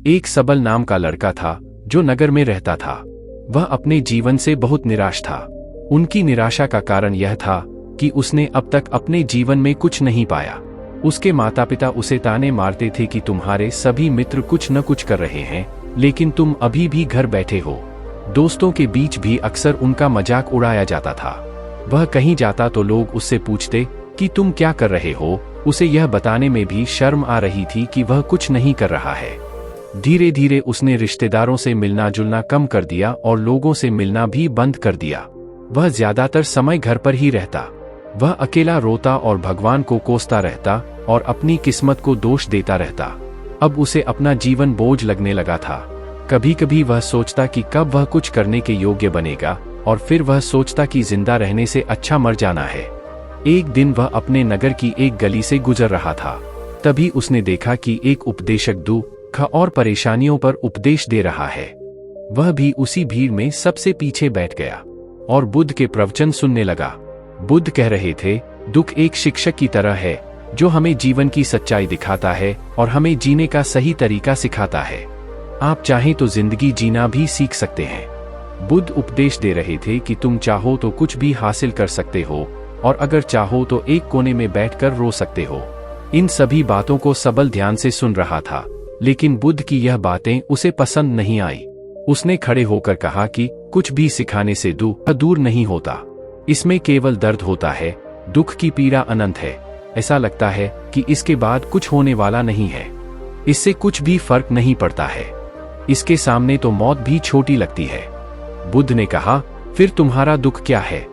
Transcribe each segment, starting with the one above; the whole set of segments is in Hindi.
एक सबल नाम का लड़का था जो नगर में रहता था। वह अपने जीवन से बहुत निराश था। उनकी निराशा का कारण यह था कि उसने अब तक अपने जीवन में कुछ नहीं पाया। उसके माता पिता उसे ताने मारते थे कि तुम्हारे सभी मित्र कुछ न कुछ कर रहे हैं, लेकिन तुम अभी भी घर बैठे हो। दोस्तों के बीच भी अक्सर उनका मजाक उड़ाया जाता था। वह कहीं जाता तो लोग उससे पूछते कि तुम क्या कर रहे हो। उसे यह बताने में भी शर्म आ रही थी कि वह कुछ नहीं कर रहा है। धीरे धीरे उसने रिश्तेदारों से मिलना जुलना कम कर दिया और लोगों से मिलना भी बंद कर दिया। वह ज्यादातर समय घर पर ही रहता। वह अकेला रोता और भगवान को कोसता रहता और अपनी किस्मत को दोष देता रहता। अब उसे अपना जीवन बोझ लगने लगा था। कभी कभी वह सोचता कि कब वह कुछ करने के योग्य बनेगा, और फिर वह सोचता कि जिंदा रहने से अच्छा मर जाना है। एक दिन वह अपने नगर की एक गली से गुजर रहा था। तभी उसने देखा कि एक उपदेशक दुख और परेशानियों पर उपदेश दे रहा है। वह भी उसी भीड़ में सबसे पीछे बैठ गया और बुद्ध के प्रवचन सुनने लगा। बुद्ध कह रहे थे, दुख एक शिक्षक की तरह है जो हमें जीवन की सच्चाई दिखाता है और हमें जीने का सही तरीका सिखाता है। आप चाहें तो जिंदगी जीना भी सीख सकते हैं। बुद्ध उपदेश दे रहे थे कि तुम चाहो तो कुछ भी हासिल कर सकते हो, और अगर चाहो तो एक कोने में बैठकर रो सकते हो। इन सभी बातों को सबल ध्यान से सुन रहा था, लेकिन बुद्ध की यह बातें उसे पसंद नहीं आई। उसने खड़े होकर कहा कि कुछ भी सिखाने से दुख दूर नहीं होता। इसमें केवल दर्द होता है। दुख की पीड़ा अनंत है। ऐसा लगता है कि इसके बाद कुछ होने वाला नहीं है। इससे कुछ भी फर्क नहीं पड़ता है। इसके सामने तो मौत भी छोटी लगती है। बुद्ध ने कहा, फिर तुम्हारा दुख क्या है?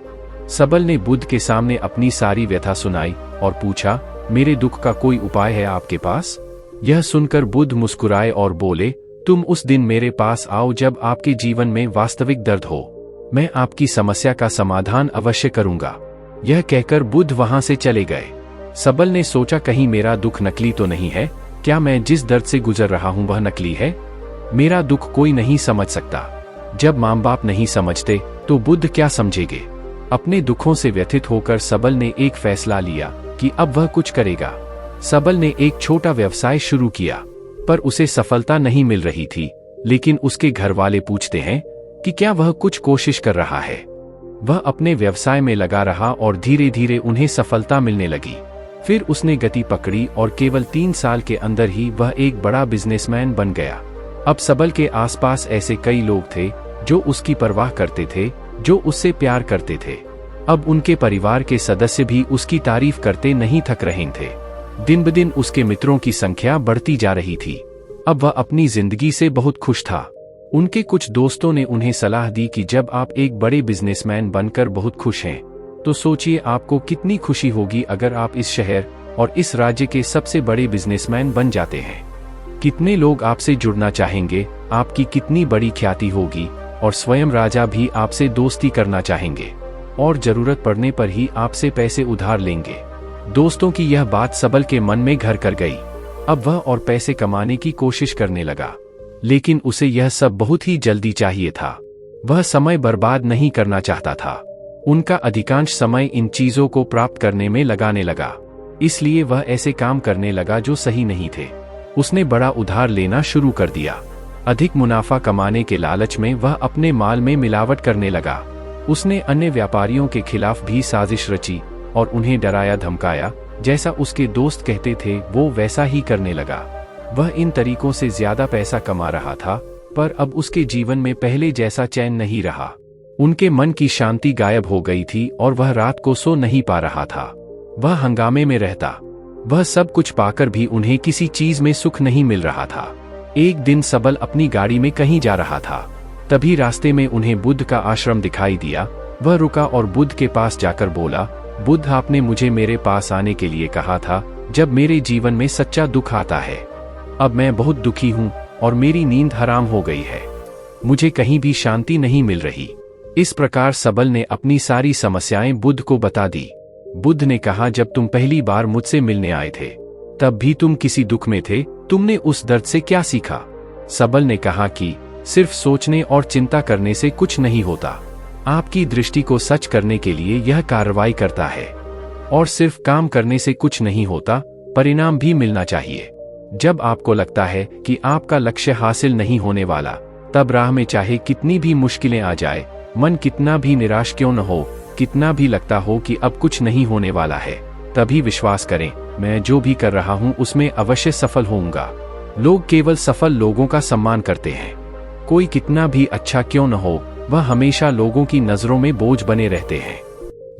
सबल ने बुद्ध के सामने अपनी सारी व्यथा सुनाई और पूछा, मेरे दुख का कोई उपाय है आपके पास? यह सुनकर बुद्ध मुस्कुराए और बोले, तुम उस दिन मेरे पास आओ जब आपके जीवन में वास्तविक दर्द हो। मैं आपकी समस्या का समाधान अवश्य करूंगा। यह कहकर बुद्ध वहां से चले गए। सबल ने सोचा, कहीं मेरा दुख नकली तो नहीं है? क्या मैं जिस दर्द से गुजर रहा हूं वह नकली है? मेरा दुख कोई नहीं समझ सकता। जब माँ बाप नहीं समझते तो बुद्ध क्या समझेंगे? अपने दुखों से व्यथित होकर सबल ने एक फैसला लिया कि अब वह कुछ करेगा। सबल ने एक छोटा व्यवसाय शुरू किया, पर उसे सफलता नहीं मिल रही थी। लेकिन उसके घर वाले पूछते हैं कि क्या वह कुछ कोशिश कर रहा है। वह अपने व्यवसाय में लगा रहा और धीरे धीरे उन्हें सफलता मिलने लगी। फिर उसने गति पकड़ी और केवल 3 साल के अंदर ही वह एक बड़ा बिजनेसमैन बन गया। अब सबल के आसपास ऐसे कई लोग थे जो उसकी परवाह करते थे, जो उससे प्यार करते थे। अब उनके परिवार के सदस्य भी उसकी तारीफ करते नहीं थक रहे थे। दिन ब दिन उसके मित्रों की संख्या बढ़ती जा रही थी। अब वह अपनी जिंदगी से बहुत खुश था। उनके कुछ दोस्तों ने उन्हें सलाह दी कि जब आप एक बड़े बिजनेसमैन बनकर बहुत खुश हैं, तो सोचिए आपको कितनी खुशी होगी अगर आप इस शहर और इस राज्य के सबसे बड़े बिजनेसमैन बन जाते हैं। कितने लोग आपसे जुड़ना चाहेंगे, आपकी कितनी बड़ी ख्याति होगी, और स्वयं राजा भी आपसे दोस्ती करना चाहेंगे और जरूरत पड़ने पर ही आपसे पैसे उधार लेंगे। दोस्तों की यह बात सबल के मन में घर कर गई। अब वह और पैसे कमाने की कोशिश करने लगा, लेकिन उसे यह सब बहुत ही जल्दी चाहिए था। वह समय बर्बाद नहीं करना चाहता था। उनका अधिकांश समय इन चीजों को प्राप्त करने में लगाने लगा। इसलिए वह ऐसे काम करने लगा जो सही नहीं थे। उसने बड़ा उधार लेना शुरू कर दिया। अधिक मुनाफा कमाने के लालच में वह अपने माल में मिलावट करने लगा। उसने अन्य व्यापारियों के खिलाफ भी साजिश रची और उन्हें डराया धमकाया। जैसा उसके दोस्त कहते थे वो वैसा ही करने लगा। वह इन तरीकों से ज्यादा पैसा कमा रहा था, पर अब उसके जीवन में पहले जैसा चैन नहीं रहा। उनके मन की शांति गायब हो गई थी और वह रात को सो नहीं पा रहा था। वह हंगामे में रहता। वह सब कुछ पाकर भी उन्हें किसी चीज में सुख नहीं मिल रहा था। एक दिन सबल अपनी गाड़ी में कहीं जा रहा था। तभी रास्ते में उन्हें बुद्ध का आश्रम दिखाई दिया। वह रुका और बुद्ध के पास जाकर बोला, बुद्ध, आपने मुझे मेरे पास आने के लिए कहा था जब मेरे जीवन में सच्चा दुख आता है। अब मैं बहुत दुखी हूँ और मेरी नींद हराम हो गई है। मुझे कहीं भी शांति नहीं मिल रही। इस प्रकार सबल ने अपनी सारी समस्याएं बुद्ध को बता दी। बुद्ध ने कहा, जब तुम पहली बार मुझसे मिलने आए थे तब भी तुम किसी दुख में थे। तुमने उस दर्द से क्या सीखा? सबल ने कहा कि सिर्फ सोचने और चिंता करने से कुछ नहीं होता। आपकी दृष्टि को सच करने के लिए यह कार्रवाई करता है। और सिर्फ काम करने से कुछ नहीं होता, परिणाम भी मिलना चाहिए। जब आपको लगता है कि आपका लक्ष्य हासिल नहीं होने वाला, तब राह में चाहे कितनी भी मुश्किलें आ जाए, मन कितना भी निराश क्यों न हो, कितना भी लगता हो कि अब कुछ नहीं होने वाला है, तभी विश्वास करें, मैं जो भी कर रहा हूं उसमें अवश्य सफल होऊंगा। लोग केवल सफल लोगों का सम्मान करते हैं। कोई कितना भी अच्छा क्यों न हो, वह हमेशा लोगों की नजरों में बोझ बने रहते हैं।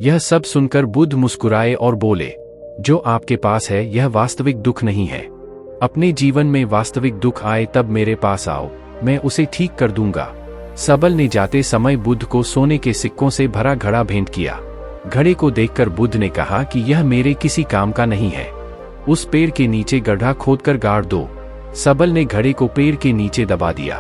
यह सब सुनकर बुद्ध मुस्कुराए और बोले, जो आपके पास है यह वास्तविक दुख नहीं है। अपने जीवन में वास्तविक दुख आए तब मेरे पास आओ, मैं उसे ठीक कर दूंगा। सबल ने जाते समय बुद्ध को सोने के सिक्कों से भरा घड़ा भेंट किया। घड़े को देखकर बुद्ध ने कहा कि यह मेरे किसी काम का नहीं है, उस पेड़ के नीचे गड्ढा खोदकर गाड़ दो। सबल ने घड़े को पेड़ के नीचे दबा दिया।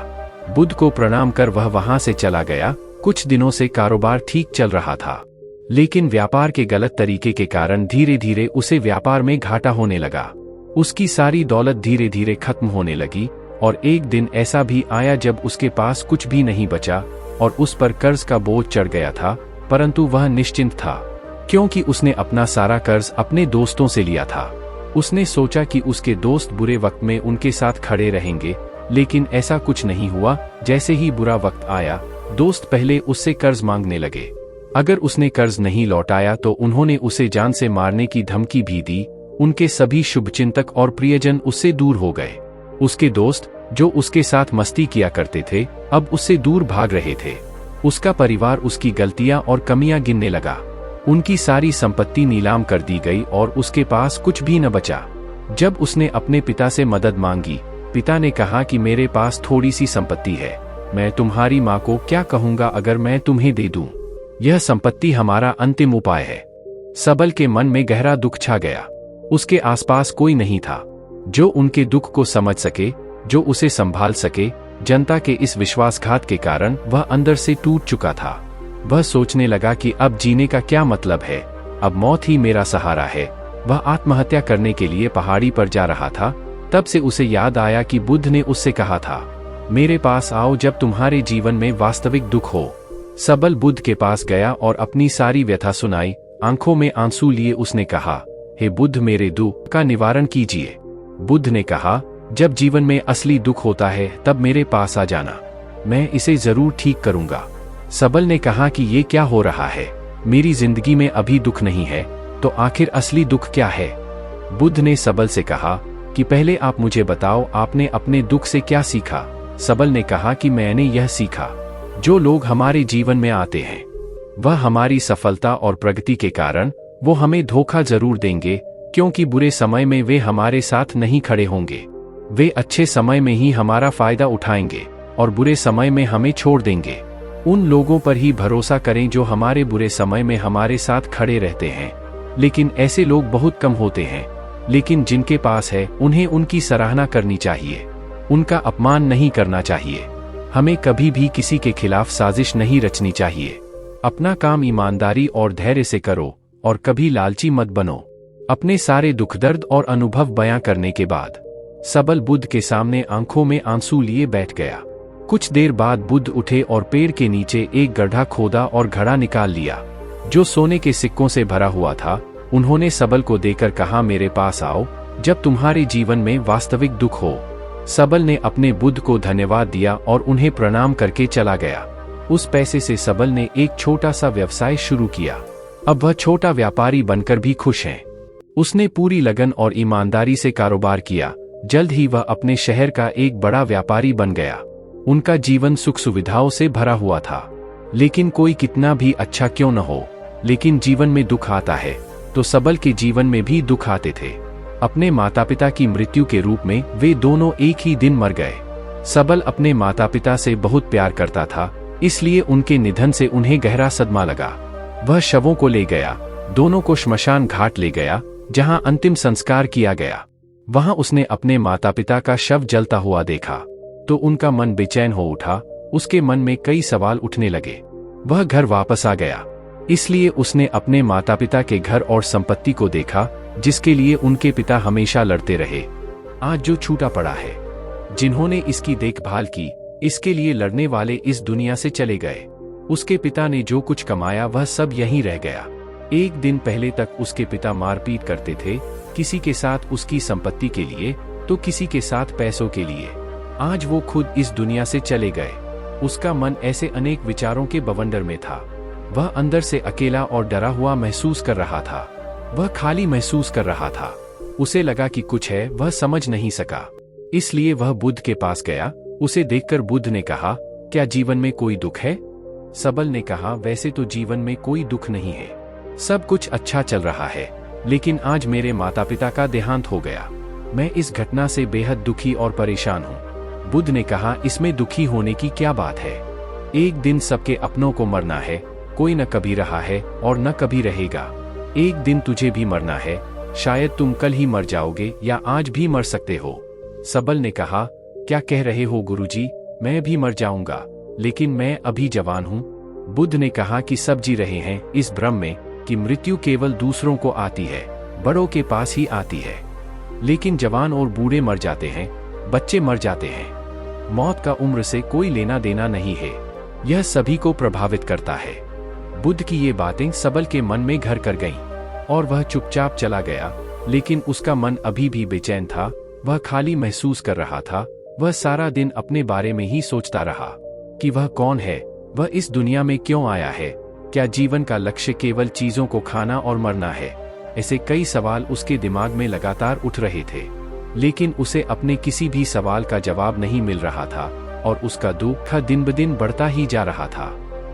बुद्ध को प्रणाम कर वह वहां से चला गया। कुछ दिनों से कारोबार ठीक चल रहा था, लेकिन व्यापार के गलत तरीके के कारण धीरे धीरे उसे व्यापार में घाटा होने लगा। उसकी सारी दौलत धीरे धीरे खत्म होने लगी और एक दिन ऐसा भी आया जब उसके पास कुछ भी नहीं बचा और उस पर कर्ज का बोझ चढ़ गया था, परंतु वह निश्चिंत था, क्योंकि उसने अपना सारा कर्ज अपने दोस्तों से लिया था। उसने सोचा कि उसके दोस्त बुरे वक्त में उनके साथ खड़े रहेंगे, लेकिन ऐसा कुछ नहीं हुआ। जैसे ही बुरा वक्त आया, दोस्त पहले उससे कर्ज मांगने लगे। अगर उसने कर्ज नहीं लौटाया तो उन्होंने उसे जान से मारने की धमकी भी दी। उनके सभी शुभचिंतक और प्रियजन उससे दूर हो गए। उसके दोस्त, जो उसके साथ मस्ती किया करते थे, अब उससे दूर भाग रहे थे। उसका परिवार उसकी गलतियां और कमियां गिनने लगा। उनकी सारी संपत्ति नीलाम कर दी गई और उसके पास कुछ भी न बचा। जब उसने अपने पिता से मदद मांगी, पिता ने कहा कि मेरे पास थोड़ी सी संपत्ति है, मैं तुम्हारी माँ को क्या कहूँगा अगर मैं तुम्हें दे दूं? यह संपत्ति हमारा अंतिम उपाय है। सबल के मन में गहरा दुख छा गया। उसके आसपास कोई नहीं था जो उनके दुख को समझ सके, जो उसे संभाल सके। जनता के इस विश्वासघात के कारण वह अंदर से टूट चुका था। वह सोचने लगा कि अब जीने का क्या मतलब है, अब मौत ही मेरा सहारा है। वह आत्महत्या करने के लिए पहाड़ी पर जा रहा था। तब से उसे याद आया कि बुद्ध ने उससे कहा था, मेरे पास आओ जब तुम्हारे जीवन में वास्तविक दुख हो। सबल बुद्ध के पास गया और अपनी सारी व्यथा सुनाई। आंखों में आंसू लिए उसने कहा, हे बुद्ध, मेरे दुख का निवारण कीजिए। बुद्ध ने कहा, जब जीवन में असली दुख होता है तब मेरे पास आ जाना, मैं इसे जरूर ठीक करूंगा। सबल ने कहा कि ये क्या हो रहा है, मेरी जिंदगी में अभी दुख नहीं है, तो आखिर असली दुख क्या है? बुद्ध ने सबल से कहा कि पहले आप मुझे बताओ, आपने अपने दुख से क्या सीखा? सबल ने कहा कि मैंने यह सीखा, जो लोग हमारे जीवन में आते हैं वह हमारी सफलता और प्रगति के कारण वो हमें धोखा जरूर देंगे, क्योंकि बुरे समय में वे हमारे साथ नहीं खड़े होंगे। वे अच्छे समय में ही हमारा फायदा उठाएंगे और बुरे समय में हमें छोड़ देंगे। उन लोगों पर ही भरोसा करें जो हमारे बुरे समय में हमारे साथ खड़े रहते हैं। लेकिन ऐसे लोग बहुत कम होते हैं, लेकिन जिनके पास है उन्हें उनकी सराहना करनी चाहिए, उनका अपमान नहीं करना चाहिए। हमें कभी भी किसी के खिलाफ साजिश नहीं रचनी चाहिए। अपना काम ईमानदारी और धैर्य से करो और कभी लालची मत बनो। अपने सारे दुख दर्द और अनुभव बयां करने के बाद सबल बुद्ध के सामने आंखों में आंसू लिए बैठ गया। कुछ देर बाद बुद्ध उठे और पेड़ के नीचे एक गड्ढा खोदा और घड़ा निकाल लिया, जो सोने के सिक्कों से भरा हुआ था। उन्होंने सबल को देकर कहा, मेरे पास आओ जब तुम्हारे जीवन में वास्तविक दुख हो। सबल ने अपने बुद्ध को धन्यवाद दिया और उन्हें प्रणाम करके चला गया। उस पैसे से सबल ने एक छोटा सा व्यवसाय शुरू किया। अब वह छोटा व्यापारी बनकर भी खुश है। उसने पूरी लगन और ईमानदारी से कारोबार किया। जल्द ही वह अपने शहर का एक बड़ा व्यापारी बन गया। उनका जीवन सुख सुविधाओं से भरा हुआ था। लेकिन कोई कितना भी अच्छा क्यों न हो, लेकिन जीवन में दुख आता है, तो सबल के जीवन में भी दुख आते थे। अपने माता पिता की मृत्यु के रूप में वे दोनों एक ही दिन मर गए। सबल अपने माता पिता से बहुत प्यार करता था, इसलिए उनके निधन से उन्हें गहरा सदमा लगा। वह शवों को ले गया, दोनों को श्मशान घाट ले गया, जहां अंतिम संस्कार किया गया। वहां उसने अपने माता पिता का शव जलता हुआ देखा तो उनका मन बेचैन हो उठा। उसके मन में कई सवाल उठने लगे। वह घर वापस आ गया, इसलिए उसने अपने माता पिता के घर और संपत्ति को देखा, जिसके लिए उनके पिता हमेशा लड़ते रहे। आज जो छूटा पड़ा है, जिन्होंने इसकी देखभाल की, इसके लिए लड़ने वाले इस दुनिया से चले गए। उसके पिता ने जो कुछ कमाया वह सब यहीं रह गया। एक दिन पहले तक उसके पिता मारपीट करते थे किसी के साथ उसकी संपत्ति के लिए, तो किसी के साथ पैसों के लिए। आज वो खुद इस दुनिया से चले गए। उसका मन ऐसे अनेक विचारों के बवंडर में था। वह अंदर से अकेला और डरा हुआ महसूस कर रहा था। वह खाली महसूस कर रहा था। उसे लगा कि कुछ है, वह समझ नहीं सका। इसलिए वह बुद्ध के पास गया। उसे देखकर बुद्ध ने कहा, क्या जीवन में कोई दुख है? सबल ने कहा, वैसे तो जीवन में कोई दुख नहीं है, सब कुछ अच्छा चल रहा है, लेकिन आज मेरे माता पिता का देहांत हो गया। मैं इस घटना से बेहद दुखी और परेशान हूँ। बुद्ध ने कहा, इसमें दुखी होने की क्या बात है? एक दिन सबके अपनों को मरना है। कोई न कभी रहा है और न कभी रहेगा। एक दिन तुझे भी मरना है। शायद तुम कल ही मर जाओगे या आज भी मर सकते हो। सबल ने कहा, क्या कह रहे हो गुरुजी? मैं भी मर जाऊंगा, लेकिन मैं अभी जवान हूँ। बुद्ध ने कहा कि सब जी रहे हैं इस भ्रम में कि मृत्यु केवल दूसरों को आती है, बड़ों के पास ही आती है। लेकिन जवान और बूढ़े मर जाते हैं, बच्चे मर जाते हैं। मौत का उम्र से कोई लेना देना नहीं है। यह सभी को प्रभावित करता है। बुद्ध की ये बातें सबल के मन में घर कर गईं और वह चुपचाप चला गया। लेकिन उसका मन अभी भी बेचैन था। वह खाली महसूस कर रहा था। वह सारा दिन अपने बारे में ही सोचता रहा कि वह कौन है, वह इस दुनिया में क्यों आया है, क्या जीवन का लक्ष्य केवल चीजों को खाना और मरना है? ऐसे कई सवाल उसके दिमाग में लगातार उठ रहे थे, लेकिन उसे अपने किसी भी सवाल का जवाब नहीं मिल रहा था और उसका दुख दिन ब दिन बढ़ता ही जा रहा था।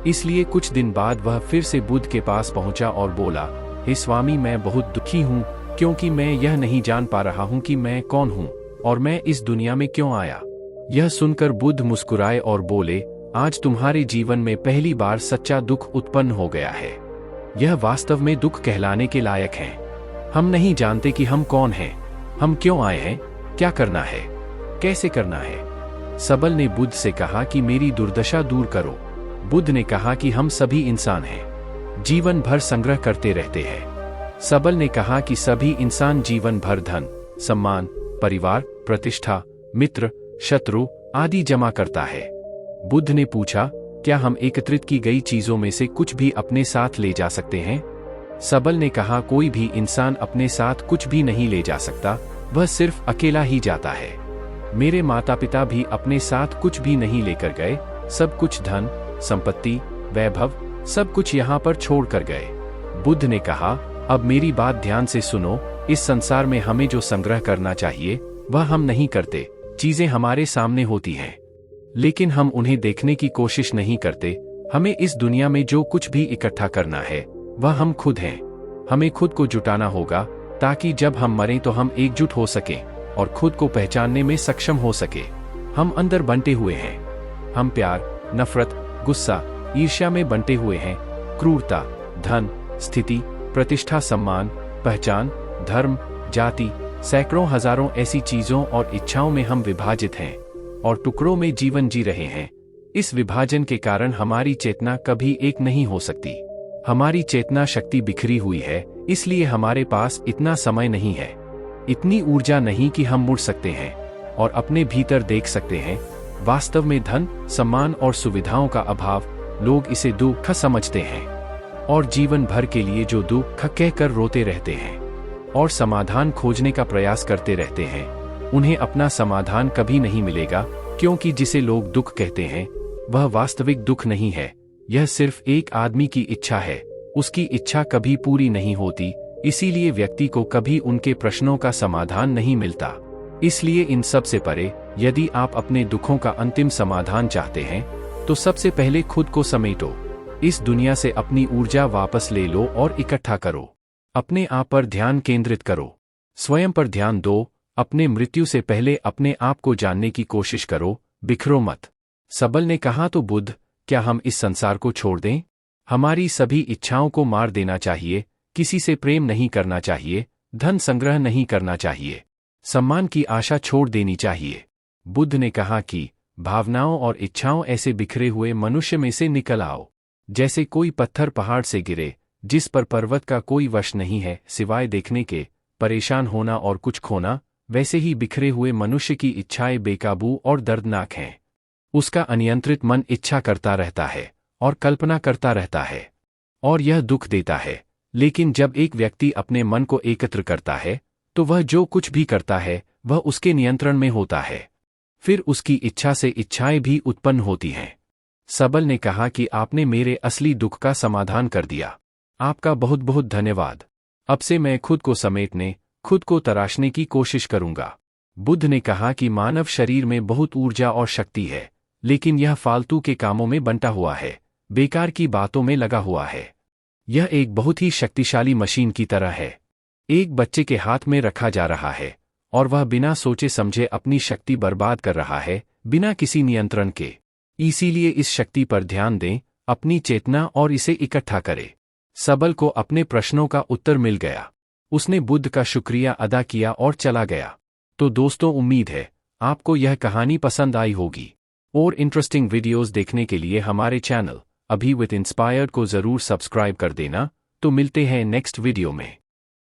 इसलिए कुछ दिन बाद वह फिर से बुद्ध के पास पहुंचा और बोला, हे स्वामी, मैं बहुत दुखी हूँ, क्योंकि मैं यह नहीं जान पा रहा हूँ कि मैं कौन हूँ और मैं इस दुनिया में क्यों आया। यह सुनकर बुद्ध मुस्कुराए और बोले, आज तुम्हारे जीवन में पहली बार सच्चा दुख उत्पन्न हो गया है। यह वास्तव में दुख कहलाने के लायक है। हम नहीं जानते कि हम कौन हैं, हम क्यों आए हैं, क्या करना है, कैसे करना है। सबल ने बुद्ध से कहा कि मेरी दुर्दशा दूर करो। बुद्ध ने कहा कि हम सभी इंसान हैं, जीवन भर संग्रह करते रहते हैं। सबल ने कहा कि सभी इंसान जीवन भर धन, सम्मान, परिवार, प्रतिष्ठा, मित्र, शत्रु आदि जमा करता है। बुद्ध ने पूछा, क्या हम एकत्रित की गई चीजों में से कुछ भी अपने साथ ले जा सकते हैं? सबल ने कहा, कोई भी इंसान अपने साथ कुछ भी नहीं ले जा सकता, वह सिर्फ अकेला ही जाता है। मेरे माता पिता भी अपने साथ कुछ भी नहीं लेकर गए। सब कुछ धन, संपत्ति, वैभव, सब कुछ यहाँ पर छोड़ कर गए। बुद्ध ने कहा, अब मेरी बात ध्यान से सुनो। इस संसार में हमें जो संग्रह करना चाहिए वह हम नहीं करते। चीजें हमारे सामने होती हैं, लेकिन हम उन्हें देखने की कोशिश नहीं करते। हमें इस दुनिया में जो कुछ भी इकट्ठा करना है वह हम खुद हैं। हमें खुद को जुटाना होगा ताकि जब हम मरें तो हम एकजुट हो सकें और खुद को पहचानने में सक्षम हो सके। हम अंदर बंटे हुए हैं। हम प्यार, नफरत, गुस्सा, ईर्ष्या में बंटे हुए हैं। क्रूरता, धन, स्थिति, प्रतिष्ठा, सम्मान, पहचान, धर्म, जाति, सैकड़ों हजारों ऐसी चीजों और इच्छाओं में हम विभाजित हैं और टुकड़ों में जीवन जी रहे हैं। इस विभाजन के कारण हमारी चेतना कभी एक नहीं हो सकती। हमारी चेतना शक्ति बिखरी हुई है, इसलिए हमारे पास इतना समय नहीं है, इतनी ऊर्जा नहीं कि हम मुड़ सकते हैं और अपने भीतर देख सकते हैं। वास्तव में धन, सम्मान और सुविधाओं का अभाव, लोग इसे दुख समझते हैं और जीवन भर के लिए जो दुख कहकर रोते रहते हैं और समाधान खोजने का प्रयास करते रहते हैं, उन्हें अपना समाधान कभी नहीं मिलेगा, क्योंकि जिसे लोग दुख कहते हैं वह वास्तविक दुख नहीं है। यह सिर्फ एक आदमी की इच्छा है। उसकी इच्छा कभी पूरी नहीं होती, इसीलिए व्यक्ति को कभी उनके प्रश्नों का समाधान नहीं मिलता। इसलिए इन सब से परे, यदि आप अपने दुखों का अंतिम समाधान चाहते हैं तो सबसे पहले खुद को समेटो। इस दुनिया से अपनी ऊर्जा वापस ले लो और इकट्ठा करो। अपने आप पर ध्यान केंद्रित करो, स्वयं पर ध्यान दो। अपने मृत्यु से पहले अपने आप को जानने की कोशिश करो, बिखरो मत। सबल ने कहा, तो बुद्ध, क्या हम इस संसार को छोड़ दें? हमारी सभी इच्छाओं को मार देना चाहिए, किसी से प्रेम नहीं करना चाहिए, धन संग्रह नहीं करना चाहिए, सम्मान की आशा छोड़ देनी चाहिए। बुद्ध ने कहा कि भावनाओं और इच्छाओं ऐसे बिखरे हुए मनुष्य में से निकल आओ, जैसे कोई पत्थर पहाड़ से गिरे, जिस पर पर्वत का कोई वश नहीं है सिवाय देखने के, परेशान होना और कुछ खोना। वैसे ही बिखरे हुए मनुष्य की इच्छाएं बेकाबू और दर्दनाक हैं। उसका अनियंत्रित मन इच्छा करता रहता है और कल्पना करता रहता है और यह दुख देता है। लेकिन जब एक व्यक्ति अपने मन को एकत्र करता है तो वह जो कुछ भी करता है वह उसके नियंत्रण में होता है। फिर उसकी इच्छा से इच्छाएं भी उत्पन्न होती हैं। सबल ने कहा कि आपने मेरे असली दुख का समाधान कर दिया। आपका बहुत बहुत धन्यवाद। अब से मैं खुद को समेटने, खुद को तराशने की कोशिश करूंगा। बुद्ध ने कहा कि मानव शरीर में बहुत ऊर्जा और शक्ति है, लेकिन यह फालतू के कामों में बंटा हुआ है, बेकार की बातों में लगा हुआ है। यह एक बहुत ही शक्तिशाली मशीन की तरह है। एक बच्चे के हाथ में रखा जा रहा है और वह बिना सोचे समझे अपनी शक्ति बर्बाद कर रहा है, बिना किसी नियंत्रण के। इसीलिए इस शक्ति पर ध्यान दें, अपनी चेतना और इसे इकट्ठा करें। सबल को अपने प्रश्नों का उत्तर मिल गया। उसने बुद्ध का शुक्रिया अदा किया और चला गया। तो दोस्तों, उम्मीद है आपको यह कहानी पसंद आई होगी। और इंटरेस्टिंग वीडियोस देखने के लिए हमारे चैनल अभी विद इंस्पायर्ड को जरूर सब्सक्राइब कर देना। तो मिलते हैं नेक्स्ट वीडियो में।